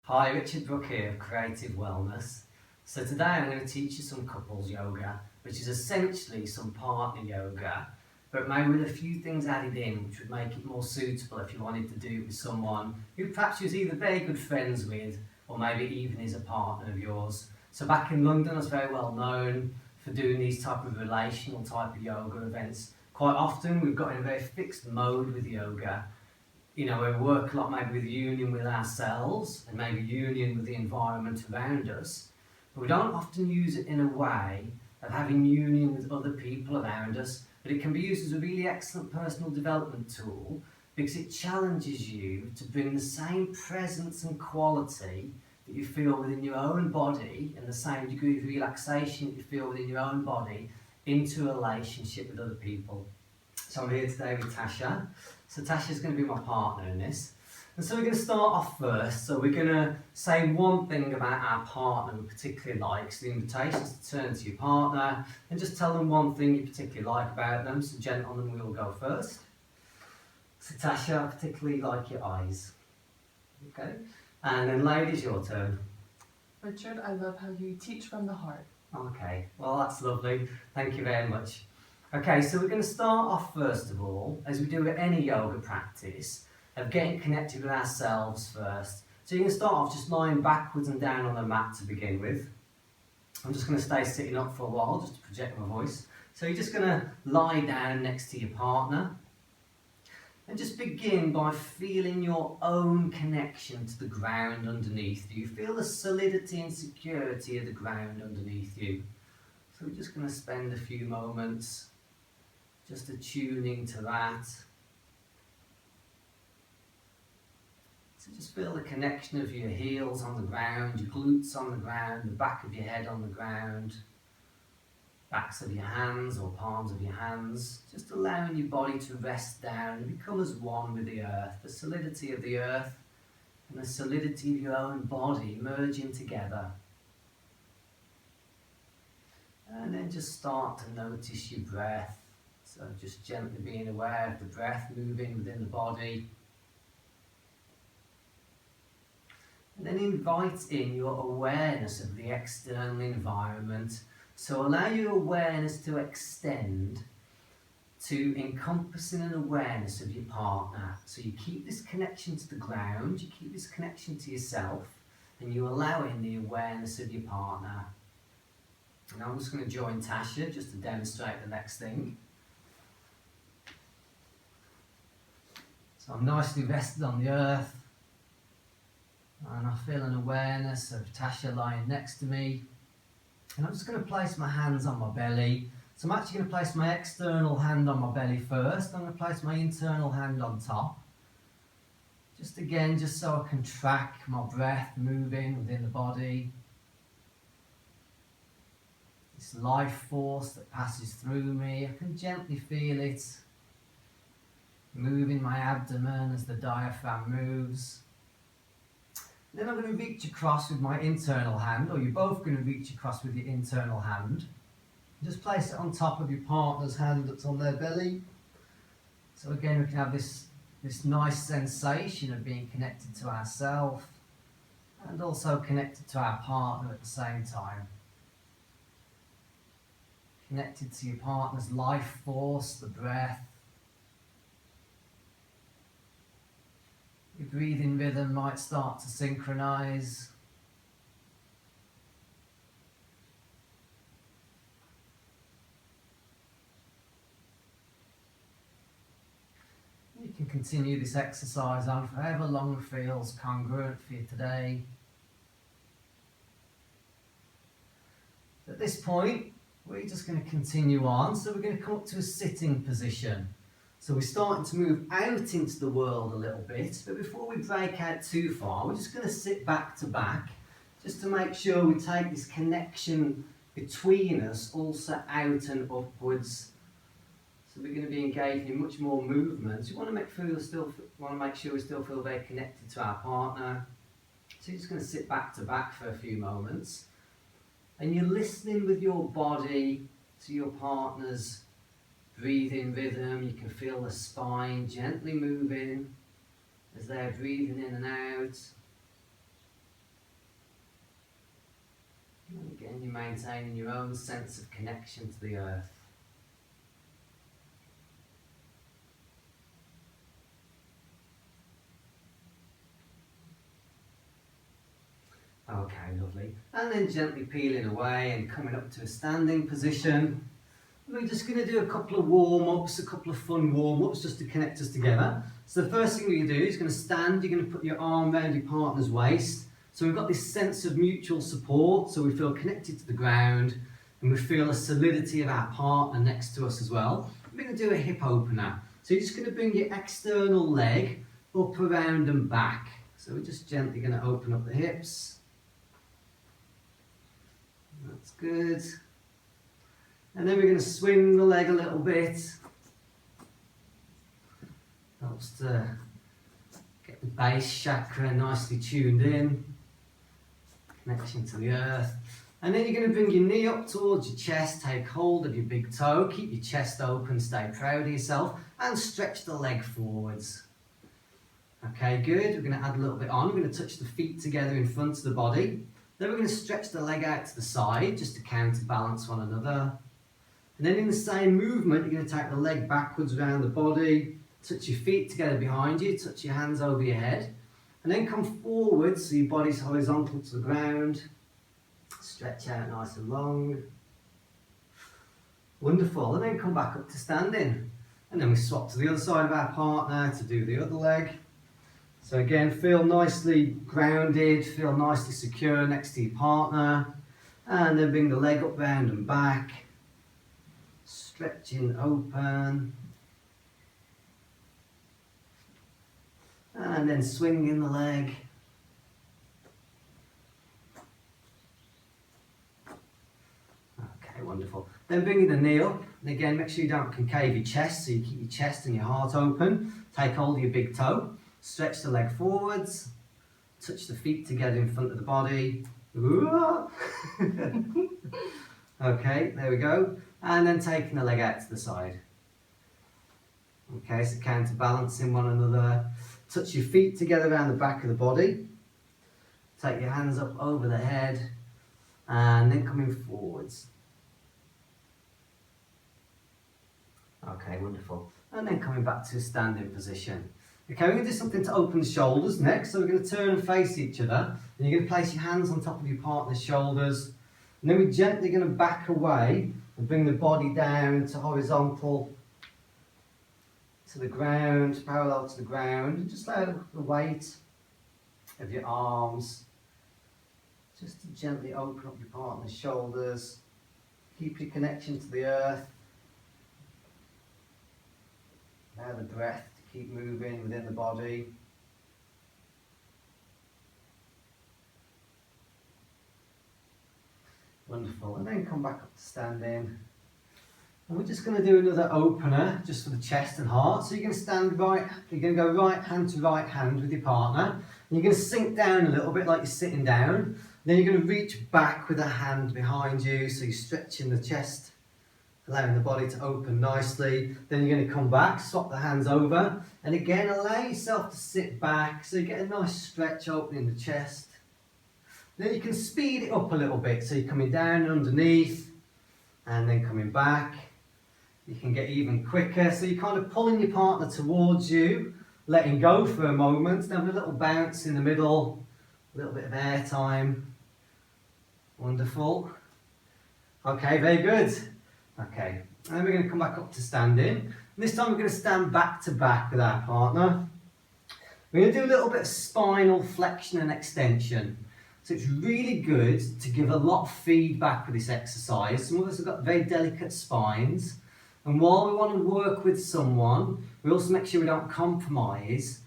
Hi, Richard Brook here of Creative Wellness. So today I'm going to teach you some couples yoga, which is essentially some partner yoga, but maybe with a few things added in, which would make it more suitable if you wanted to do it with someone who perhaps you're either very good friends with, or maybe even is a partner of yours. So back in London, I was very well known for doing these type of relational type of yoga events. Quite often we've got in a very fixed mode with yoga. We work a lot maybe with union with ourselves and maybe union with the environment around us, but we don't often use it in a way of having union with other people around us, but it can be used as a really excellent personal development tool because it challenges you to bring the same presence and quality that you feel within your own body and the same degree of relaxation that you feel within your own body into a relationship with other people. So I'm here today with Tasha. So Tasha's going to be my partner in this. And so we're going to start off first. So we're going to say one thing about our partner we particularly like. So the invitation is to turn to your partner and just tell them one thing you particularly like about them. So gentlemen, we will go first. So Tasha, I particularly like your eyes. Okay. And then ladies, your turn. Richard, I love how you teach from the heart. Okay, well that's lovely. Thank you very much. Okay, so we're going to start off first of all, as we do with any yoga practice, of getting connected with ourselves first. So you can start off just lying backwards and down on the mat to begin with. I'm just going to stay sitting up for a while just to project my voice. So you're just going to lie down next to your partner and just begin by feeling your own connection to the ground underneath you. Feel the solidity and security of the ground underneath you. So we're just going to spend a few moments just attuning to that. So just feel the connection of your heels on the ground, your glutes on the ground, the back of your head on the ground, backs of your hands or palms of your hands, just allowing your body to rest down and become as one with the earth, the solidity of the earth and the solidity of your own body merging together. And then just start to notice your breath. So just gently being aware of the breath moving within the body. And then invite in your awareness of the external environment. So allow your awareness to extend to encompassing an awareness of your partner. So you keep this connection to the ground, you keep this connection to yourself, and you allow in the awareness of your partner. And I'm just going to join Tasha just to demonstrate the next thing. So I'm nicely rested on the earth and I feel an awareness of Tasha lying next to me. And I'm just going to place my hands on my belly. So I'm actually going to place my external hand on my belly first. I'm going to place my internal hand on top. Just so I can track my breath moving within the body. This life force that passes through me, I can gently feel it moving my abdomen as the diaphragm moves. Then I'm going to reach across with my internal hand, or you're both going to reach across with your internal hand. Just place it on top of your partner's hand that's on their belly. So again, we can have this nice sensation of being connected to ourselves and also connected to our partner at the same time. Connected to your partner's life force, the breath. Your breathing rhythm might start to synchronize. You can continue this exercise on for however long feels congruent for you today. At this point, we're just going to continue on. So we're going to come up to a sitting position. So we're starting to move out into the world a little bit, but before we break out too far, we're just going to sit back to back, just to make sure we take this connection between us also out and upwards. So we're going to be engaging in much more movements. We want to make sure we still feel very connected to our partner. So you're just going to sit back to back for a few moments. And you're listening with your body to your partner's breathing rhythm. You can feel the spine gently moving as they're breathing in and out. maintaining your own sense of connection to the earth. Okay, lovely. And then gently peeling away and coming up to a standing position. We're just going to do a couple of warm-ups, a couple of fun warm-ups just to connect us together. So the first thing we're going to do is going to stand, you're going to put your arm around your partner's waist. So we've got this sense of mutual support, so we feel connected to the ground and we feel the solidity of our partner next to us as well. We're going to do a hip opener. So you're just going to bring your external leg up, around and back. So we're just gently going to open up the hips. That's good. And then we're going to swing the leg a little bit. Helps to get the base chakra nicely tuned in. Connection to the earth. And then you're going to bring your knee up towards your chest, take hold of your big toe, keep your chest open, stay proud of yourself, and stretch the leg forwards. Okay, good. We're going to add a little bit on. We're going to touch the feet together in front of the body. Then we're going to stretch the leg out to the side, just to counterbalance one another. And then in the same movement, you're going to take the leg backwards around the body, touch your feet together behind you, touch your hands over your head, and then come forward so your body's horizontal to the ground. Stretch out nice and long. Wonderful. And then come back up to standing. And then we swap to the other side of our partner to do the other leg. So again, feel nicely grounded, feel nicely secure next to your partner. And then bring the leg up, round and back. Stretching open. And then swinging the leg. Okay, wonderful. Then bringing the knee up. And again, make sure you don't concave your chest, so you keep your chest and your heart open. Take hold of your big toe. Stretch the leg forwards. Touch the feet together in front of the body. Okay, there we go. And then taking the leg out to the side. Okay, so counterbalancing one another. Touch your feet together around the back of the body. Take your hands up over the head. And then coming forwards. Okay, wonderful. And then coming back to a standing position. Okay, we're going to do something to open the shoulders next. So we're going to turn and face each other. And you're going to place your hands on top of your partner's shoulders. And then we're gently going to back away and bring the body down to horizontal to the ground, parallel to the ground. And just allow the weight of your arms just to gently open up your partner's shoulders. Keep your connection to the earth. Allow the breath to keep moving within the body. Wonderful. And then come back up to standing. And we're just going to do another opener just for the chest and heart. So you're going to stand right, you're going to go right hand to right hand with your partner. And you're going to sink down a little bit like you're sitting down. Then you're going to reach back with a hand behind you. So you're stretching the chest, allowing the body to open nicely. Then you're going to come back, swap the hands over. And again, allow yourself to sit back. So you get a nice stretch opening the chest. Then you can speed it up a little bit. So you're coming down and underneath and then coming back. You can get even quicker. So you're kind of pulling your partner towards you, letting go for a moment, and having a little bounce in the middle, a little bit of air time. Wonderful. Okay, very good. Okay, and then we're going to come back up to standing. And this time we're going to stand back to back with our partner. We're going to do a little bit of spinal flexion and extension. So it's really good to give a lot of feedback with this exercise. Some of us have got very delicate spines. And while we want to work with someone, we also make sure we don't compromise,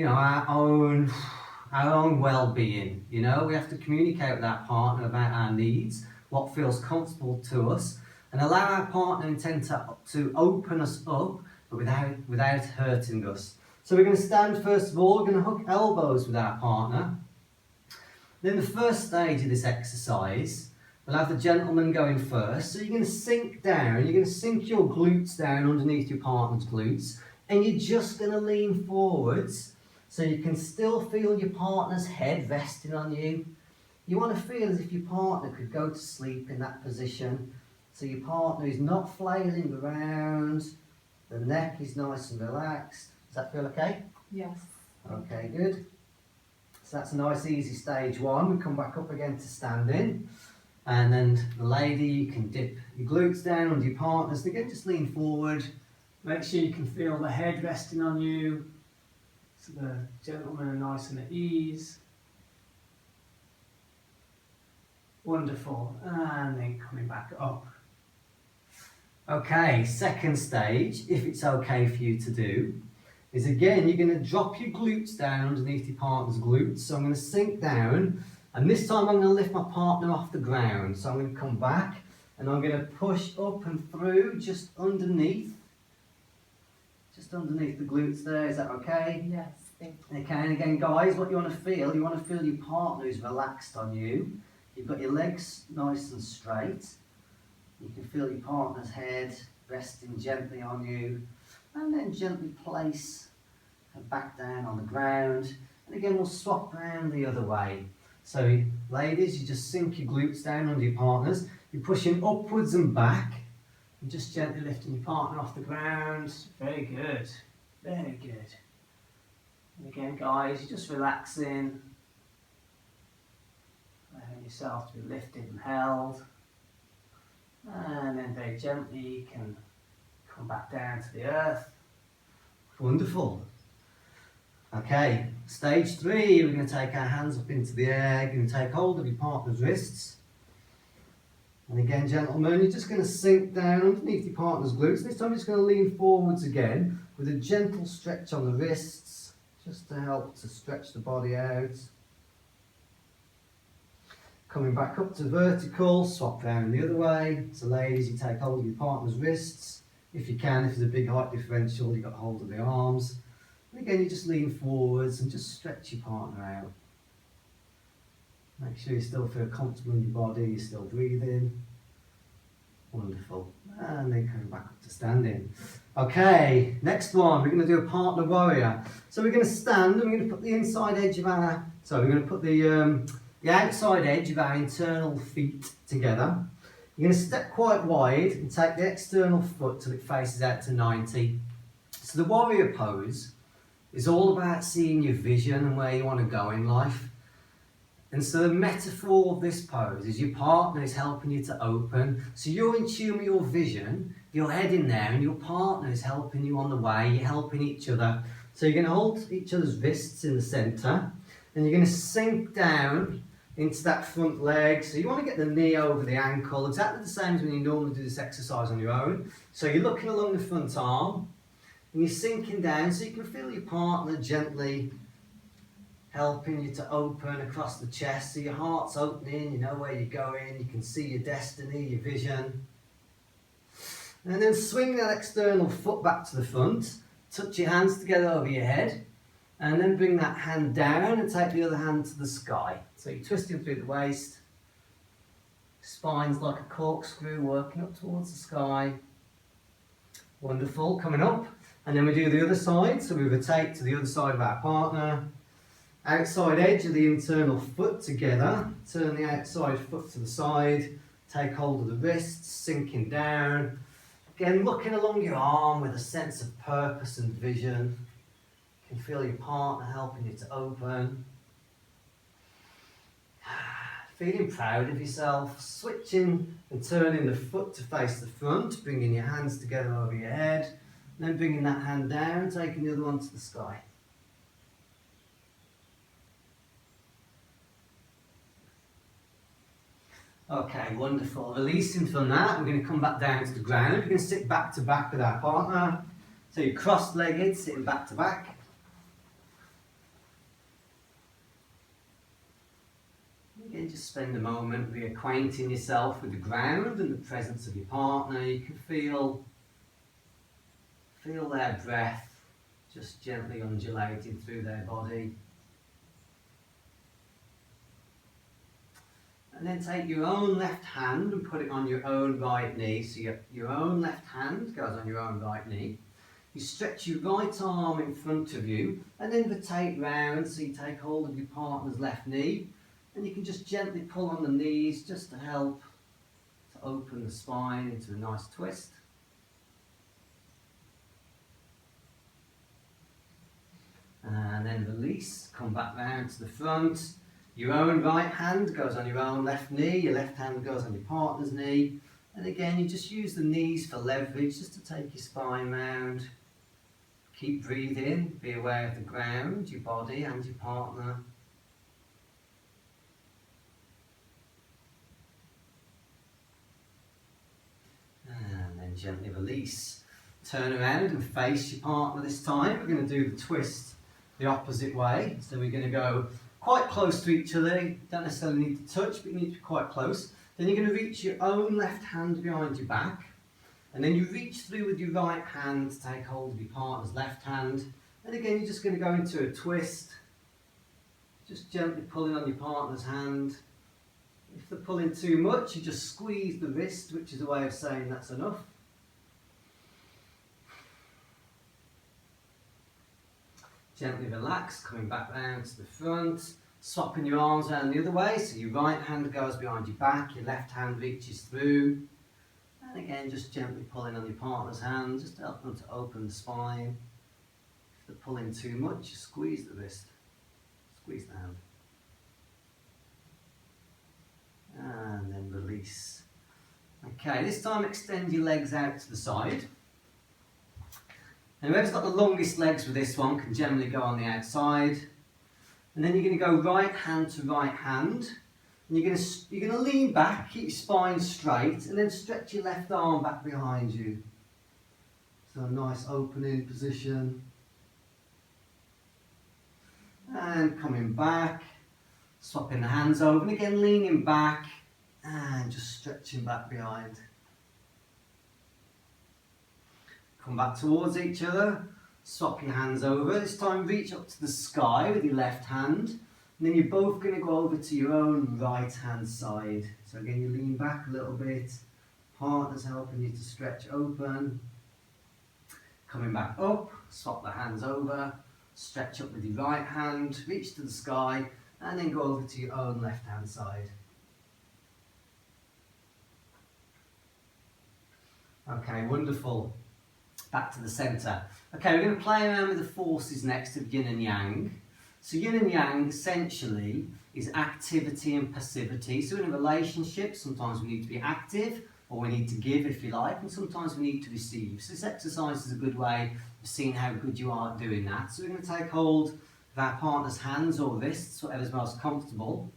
our own well-being. We have to communicate with our partner about our needs, what feels comfortable to us, and allow our partner intent to open us up, but without hurting us. So we're going to stand first of all, we're going to hook elbows with our partner. Then the first stage of this exercise, we'll have the gentleman going first. So you're going to sink down, you're going to sink your glutes down underneath your partner's glutes, and you're just going to lean forwards so you can still feel your partner's head resting on you. You want to feel as if your partner could go to sleep in that position. So your partner is not flailing around, the neck is nice and relaxed. Does that feel okay? Yes. Okay, good. So that's a nice easy stage one. We come back up again to standing. And then the lady, you can dip your glutes down under your partners. And again, just lean forward. Make sure you can feel the head resting on you. So the gentlemen are nice and at ease. Wonderful. And then coming back up. Okay, second stage, if it's okay for you to do, is again, you're going to drop your glutes down underneath your partner's glutes. So I'm going to sink down, and this time I'm going to lift my partner off the ground. So I'm going to come back, and I'm going to push up and through, just underneath the glutes there. Is that okay? Yes, thank you. Okay, and again, guys, what you want to feel your partner is relaxed on you. You've got your legs nice and straight. You can feel your partner's head resting gently on you, and then gently place her back down on the ground. And again, we'll swap round the other way. So ladies, you just sink your glutes down under your partners. You're pushing upwards and back, and just gently lifting your partner off the ground. Very good, very good. And again, guys, you're just relaxing, allowing yourself to be lifted and held. And then very gently you can come back down to the earth. Wonderful. Okay, stage 3, we're going to take our hands up into the air. You're going to take hold of your partner's wrists. And again, gentlemen, you're just going to sink down underneath your partner's glutes. This time you're just going to lean forwards again with a gentle stretch on the wrists, just to help to stretch the body out. Coming back up to vertical, swap round the other way. So ladies, you take hold of your partner's wrists. If you can, if there's a big height differential, you've got hold of the arms. And again, you just lean forwards and just stretch your partner out. Make sure you still feel comfortable in your body, you're still breathing. Wonderful. And then coming back up to standing. Okay, next one, we're going to do a partner warrior. So we're going to stand and we're going to put the inside edge of our, we're going to put the outside edge of our internal feet together. You're going to step quite wide and take the external foot till it faces out to 90. So the warrior pose is all about seeing your vision and where you want to go in life. And so the metaphor of this pose is your partner is helping you to open. So you're in tune with your vision, you're heading there, and your partner is helping you on the way, you're helping each other. So you're going to hold each other's wrists in the centre, and you're going to sink down into that front leg. So you want to get the knee over the ankle, exactly the same as when you normally do this exercise on your own. So you're looking along the front arm, and you're sinking down so you can feel your partner gently helping you to open across the chest. So your heart's opening, you know where you're going, you can see your destiny, your vision. And then swing that external foot back to the front, touch your hands together over your head, and then bring that hand down and take the other hand to the sky. So you're twisting through the waist, spine's like a corkscrew working up towards the sky. Wonderful, coming up. And then we do the other side, so we rotate to the other side of our partner. Outside edge of the internal foot together, turn the outside foot to the side, take hold of the wrists, sinking down. Again, looking along your arm with a sense of purpose and vision. You can feel your partner helping you to open. Feeling proud of yourself, switching and turning the foot to face the front, bringing your hands together over your head, and then bringing that hand down, taking the other one to the sky. Okay, wonderful. Releasing from that, we're going to come back down to the ground. We're going to sit back to back with our partner. So you're cross-legged, sitting back to back. Again, just spend a moment reacquainting yourself with the ground and the presence of your partner. You can feel their breath just gently undulating through their body. And then take your own left hand and put it on your own right knee. So your own left hand goes on your own right knee. You stretch your right arm in front of you and then rotate round so you take hold of your partner's left knee. And you can just gently pull on the knees just to help to open the spine into a nice twist. And then release, come back round to the front. Your own right hand goes on your own left knee, your left hand goes on your partner's knee. And again, you just use the knees for leverage, just to take your spine round. Keep breathing, be aware of the ground, your body and your partner. And then gently release. Turn around and face your partner this time. We're going to do the twist the opposite way. So we're going to go quite close to each other. You don't necessarily need to touch, but you need to be quite close. Then you're going to reach your own left hand behind your back. And then you reach through with your right hand to take hold of your partner's left hand. And again, you're just going to go into a twist. Just gently pulling on your partner's hand. If they're pulling too much, you just squeeze the wrist, which is a way of saying that's enough. Gently relax, coming back round to the front, swapping your arms around the other way, so your right hand goes behind your back, your left hand reaches through. And again, just gently pulling on your partner's hand, just to help them to open the spine. If they're pulling too much, you squeeze the wrist, squeeze the hand. And then release. Okay, this time extend your legs out to the side. And whoever's got the longest legs with this one can generally go on the outside. And then you're going to go right hand to right hand. And you're going to lean back, keep your spine straight, and then stretch your left arm back behind you. So a nice opening position. And coming back, swapping the hands over, and again leaning back, and just stretching back behind. Come back towards each other, swap your hands over. This time reach up to the sky with your left hand. And then you're both going to go over to your own right hand side. So again, you lean back a little bit. Partner's helping you to stretch open. Coming back up, swap the hands over. Stretch up with your right hand, reach to the sky. And then go over to your own left hand side. Okay, wonderful. Back to the centre. Okay, we're going to play around with the forces next of yin and yang. So yin and yang essentially is activity and passivity. So in a relationship, sometimes we need to be active, or we need to give if you like, and sometimes we need to receive. So this exercise is a good way of seeing how good you are at doing that. So we're going to take hold of our partner's hands or wrists, whatever's most comfortable.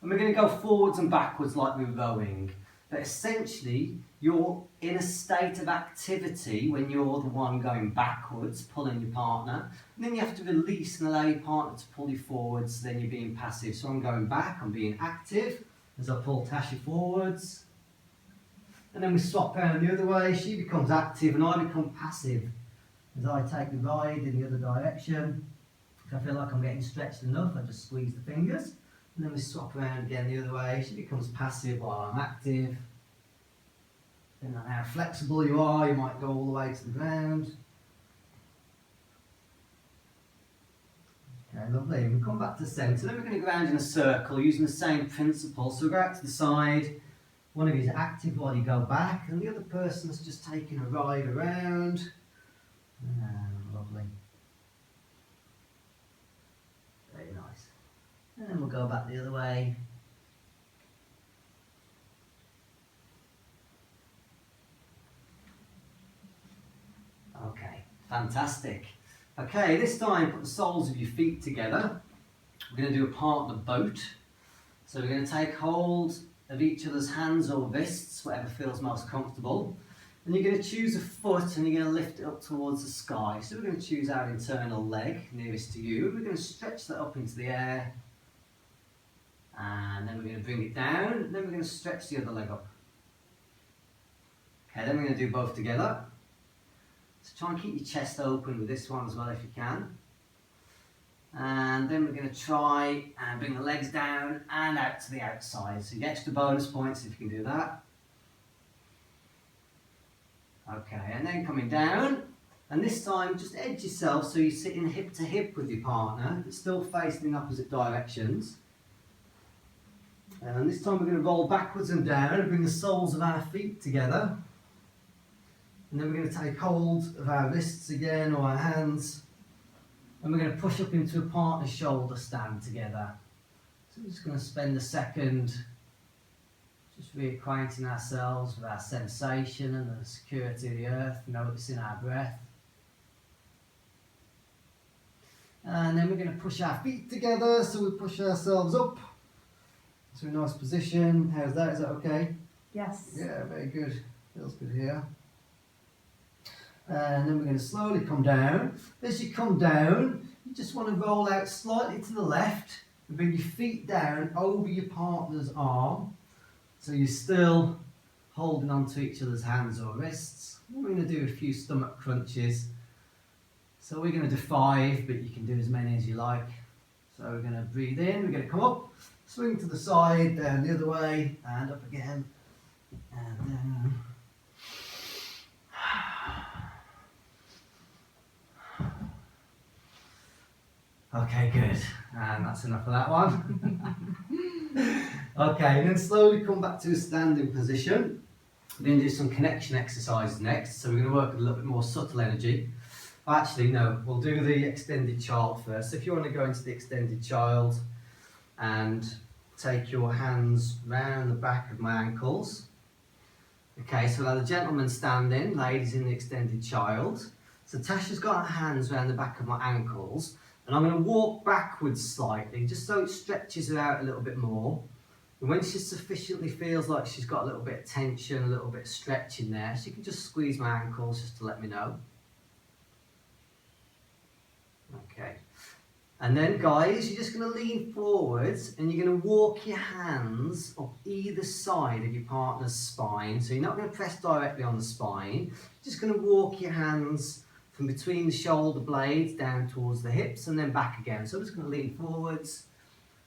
And we're going to go forwards and backwards like we're rowing. But essentially, you're in a state of activity when you're the one going backwards, pulling your partner. And then you have to release and allow your partner to pull you forwards, then you're being passive. So I'm going back, I'm being active as I pull Tasha forwards. And then we swap around the other way, she becomes active and I become passive as I take the ride in the other direction. If I feel like I'm getting stretched enough, I just squeeze the fingers. And then we swap around again the other way. She becomes passive while I'm active. Depending on how flexible you are, you might go all the way to the ground. Okay, lovely. We come back to the centre. Then we're going to go around in a circle using the same principle. So we go out to the side. One of you is active while you go back, and the other person's just taking a ride around. Lovely. Very nice. And then we'll go back the other way. Okay, fantastic. Okay, this time put the soles of your feet together. We're going to do a partner boat. So we're going to take hold of each other's hands or wrists, whatever feels most comfortable. And you're going to choose a foot and you're going to lift it up towards the sky. So we're going to choose our internal leg nearest to you. We're going to stretch that up into the air. And then we're going to bring it down. And then we're going to stretch the other leg up. Okay, then we're going to do both together. So try and keep your chest open with this one as well if you can. And then we're going to try and bring the legs down and out to the outside. So you get extra bonus points if you can do that. Okay, and then coming down. And this time just edge yourself so you're sitting hip to hip with your partner, but still facing in opposite directions. And this time we're going to roll backwards and down and bring the soles of our feet together. And then we're going to take hold of our wrists again, or our hands, and we're going to push up into a partner shoulder stand together. So we're just going to spend a second just reacquainting ourselves with our sensation and the security of the earth, noticing our breath. And then we're going to push our feet together, so we push ourselves up to a nice position. How's that? Is that okay? Yes. Yeah, very good. Feels good here. And then we're going to slowly come down. As you come down, you just want to roll out slightly to the left and bring your feet down over your partner's arm. So you're still holding on to each other's hands or wrists. We're going to do a few stomach crunches. So we're going to do 5, but you can do as many as you like. So we're going to breathe in, we're going to come up, swing to the side, down the other way, and up again, and down. Okay, good. And that's enough of that one. Okay, and then slowly come back to a standing position. We're going to do some connection exercises next. So we're going to work with a little bit more subtle energy. Actually, no, we'll do the extended child first. So if you want to go into the extended child and take your hands round the back of my ankles. Okay, so we'll have the gentleman standing, ladies in the extended child. So Tasha's got her hands around the back of my ankles, and I'm going to walk backwards slightly, just so it stretches her out a little bit more. And when she sufficiently feels like she's got a little bit of tension, a little bit of stretch in there, she can just squeeze my ankles just to let me know. Okay. And then guys, you're just going to lean forwards and you're going to walk your hands up either side of your partner's spine. So you're not going to press directly on the spine, you're just going to walk your hands from between the shoulder blades down towards the hips and then back again. So I'm just going to lean forwards.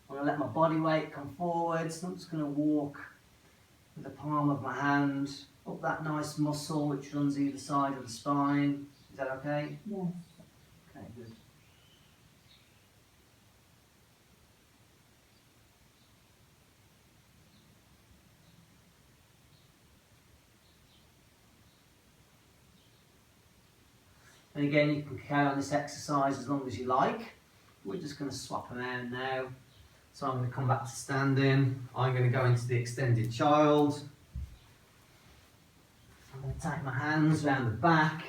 I'm going to let my body weight come forwards. I'm just going to walk with the palm of my hand up that nice muscle which runs either side of the spine. Is that okay? Yes. Okay, good. And again, you can carry on this exercise as long as you like. We're just going to swap around now. So I'm going to come back to standing. I'm going to go into the extended child. I'm going to take my hands around the back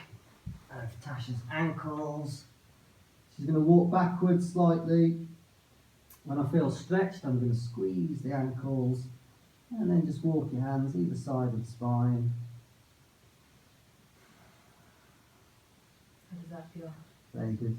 of Tasha's ankles. She's going to walk backwards slightly. When I feel stretched, I'm going to squeeze the ankles and then just walk your hands either side of the spine. How does that feel? Very good.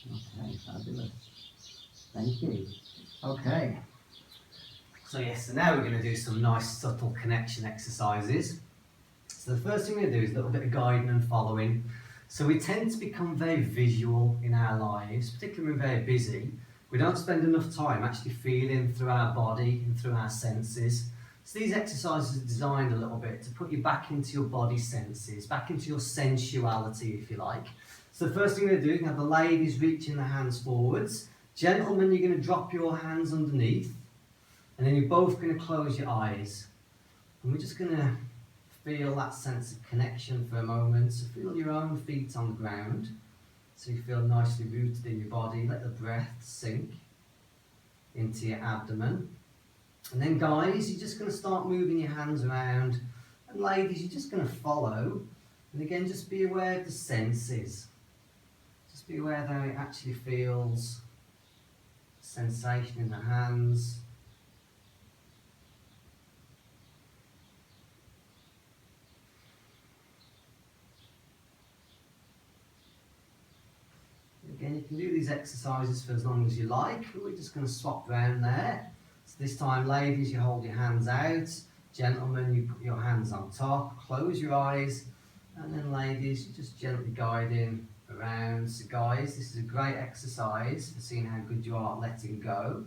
Okay, fabulous. Thank you. Okay. So yes, so now we're going to do some nice subtle connection exercises. So the first thing we're going to do is a little bit of guiding and following. So we tend to become very visual in our lives, particularly when we're very busy. We don't spend enough time actually feeling through our body and through our senses. So these exercises are designed a little bit to put you back into your body senses, back into your sensuality, if you like. So the first thing we're going to do, you can have the ladies reaching their hands forwards. Gentlemen, you're going to drop your hands underneath. And then you're both going to close your eyes. And we're just going to feel that sense of connection for a moment. So feel your own feet on the ground. So you feel nicely rooted in your body. Let the breath sink into your abdomen. And then guys, you're just going to start moving your hands around. And ladies, you're just going to follow. And again, just be aware of the senses. Just be aware of how it actually feels. Sensation in the hands. Again, you can do these exercises for as long as you like, but we're just going to swap around there. So this time, ladies, you hold your hands out. Gentlemen, you put your hands on top, close your eyes, and then ladies, you just gently guide in around. So guys, this is a great exercise for seeing how good you are at letting go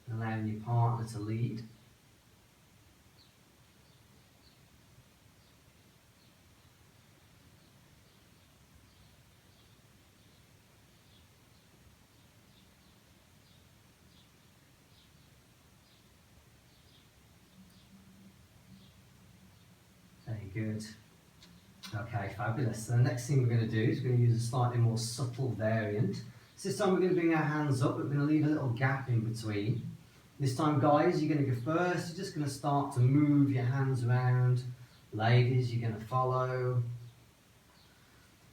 and allowing your partner to lead. Very good. Okay, fabulous. So the next thing we're going to do is we're going to use a slightly more subtle variant. So this time we're going to bring our hands up, but we're going to leave a little gap in between. This time, guys, you're going to go first. You're just going to start to move your hands around. Ladies, you're going to follow.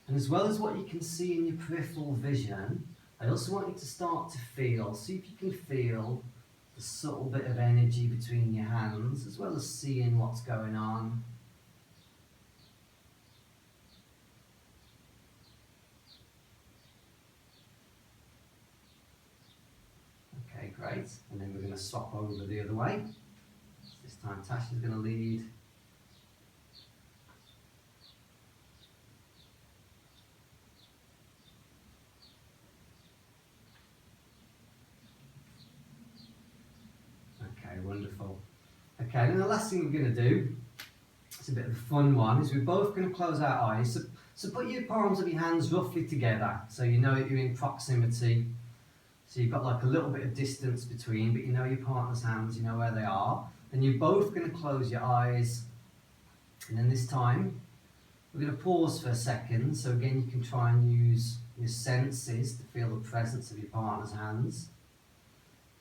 And as well as what you can see in your peripheral vision, I also want you to start to feel. See if you can feel the subtle bit of energy between your hands, as well as seeing what's going on. Okay, great. And then we're going to swap over the other way. This time Tasha's going to lead. Okay, wonderful. Okay, then the last thing we're going to do, it's a bit of a fun one, is we're both going to close our eyes. So put your palms of your hands roughly together, so you know that you're in proximity. So you've got like a little bit of distance between, but you know your partner's hands, you know where they are. And you're both going to close your eyes. And then this time, we're going to pause for a second. So again, you can try and use your senses to feel the presence of your partner's hands.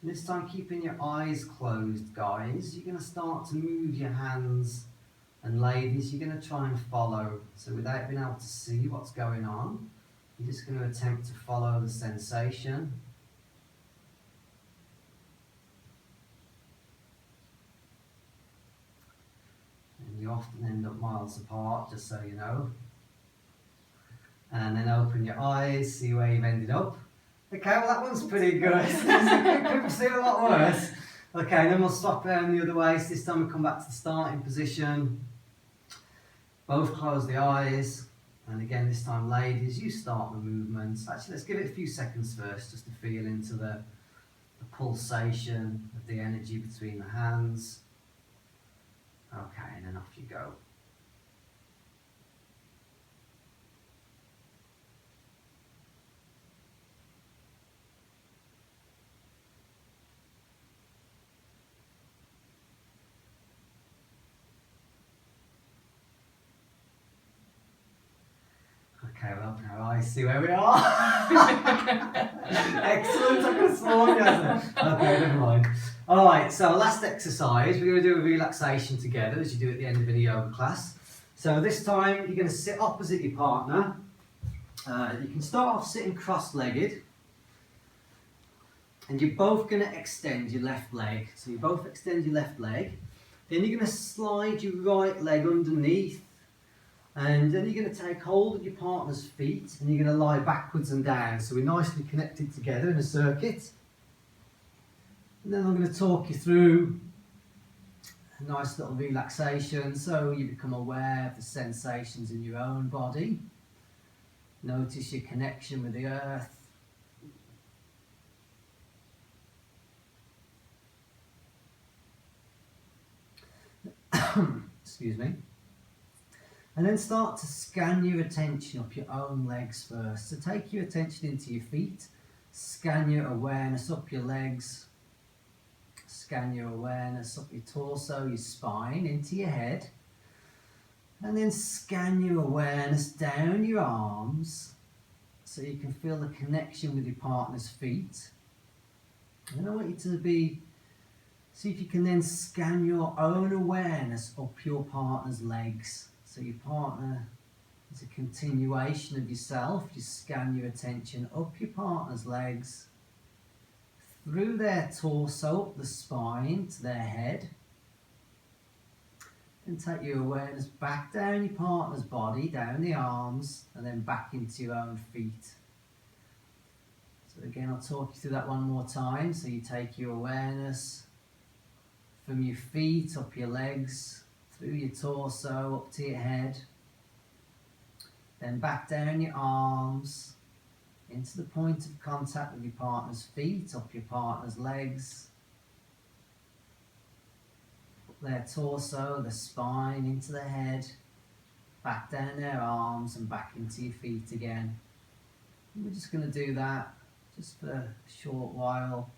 And this time, keeping your eyes closed, guys, you're going to start to move your hands. And ladies, you're going to try and follow. So without being able to see what's going on, you're just going to attempt to follow the sensation. And you often end up miles apart, just so you know. And then open your eyes, see where you've ended up. Okay, well that one's pretty good. Could have seen a lot worse. Okay, then we'll swap around the other way. So this time we come back to the starting position. Both close the eyes. And again, this time, ladies, you start the movements. Actually, let's give it a few seconds first, just to feel into the pulsation of the energy between the hands. Okay, and then off you go. Okay, we'll open our eyes, see where we are. Excellent, I could have sworn you hasn't. Okay, never mind. Alright, so last exercise, we're going to do a relaxation together, as you do at the end of any yoga class. So this time, you're going to sit opposite your partner. You can start off sitting cross-legged. And you're both going to extend your left leg. So you both extend your left leg. Then you're going to slide your right leg underneath. And then you're going to take hold of your partner's feet and you're going to lie backwards and down. So we're nicely connected together in a circuit. And then I'm going to talk you through a nice little relaxation so you become aware of the sensations in your own body. Notice your connection with the earth. Excuse me. And then start to scan your attention up your own legs first. So take your attention into your feet, scan your awareness up your legs, scan your awareness up your torso, your spine, into your head. And then scan your awareness down your arms so you can feel the connection with your partner's feet. And then I want you to see if you can then scan your own awareness up your partner's legs. So your partner is a continuation of yourself. You scan your attention up your partner's legs, through their torso, up the spine to their head. And take your awareness back down your partner's body, down the arms, and then back into your own feet. So again, I'll talk you through that one more time. So you take your awareness from your feet, up your legs, through your torso, up to your head. Then back down your arms into the point of contact with your partner's feet, up your partner's legs, up their torso, the spine, into the head, back down their arms and back into your feet again. And we're just going to do that just for a short while.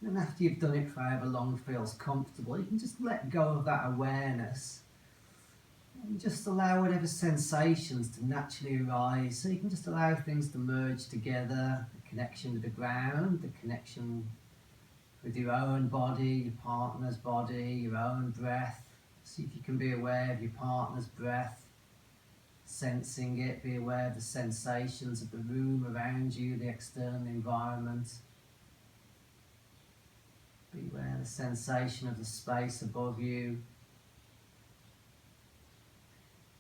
And after you've done it for however long feels comfortable, you can just let go of that awareness and just allow whatever sensations to naturally arise. So you can just allow things to merge together, the connection with the ground, the connection with your own body, your partner's body, your own breath. See if you can be aware of your partner's breath, sensing it, be aware of the sensations of the room around you, the external environment. Be aware of the sensation of the space above you.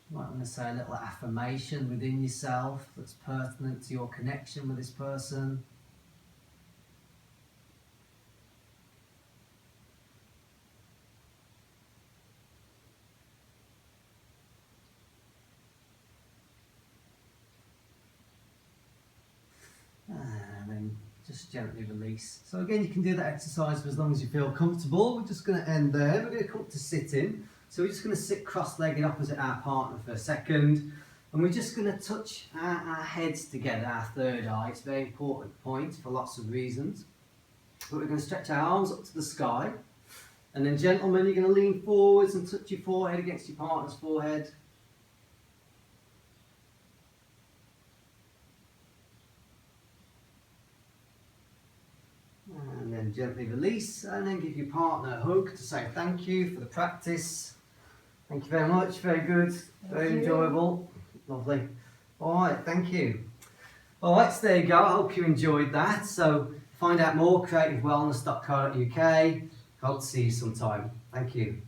You might want to say a little affirmation within yourself that's pertinent to your connection with this person. And then just gently release. So again, you can do that exercise for as long as you feel comfortable. We're just going to end there. We're going to come up to sitting. So we're just going to sit cross-legged opposite our partner for a second. And we're just going to touch our heads together, our third eye. It's a very important point for lots of reasons. But we're going to stretch our arms up to the sky. And then, gentlemen, you're going to lean forwards and touch your forehead against your partner's forehead. And then gently release, and then give your partner a hug to say thank you for the practice. Thank you very much, very good, very enjoyable, lovely. Alright, thank you. Alright, so there you go, I hope you enjoyed that. So find out more, creativewellness.co.uk. Hope to see you sometime. Thank you.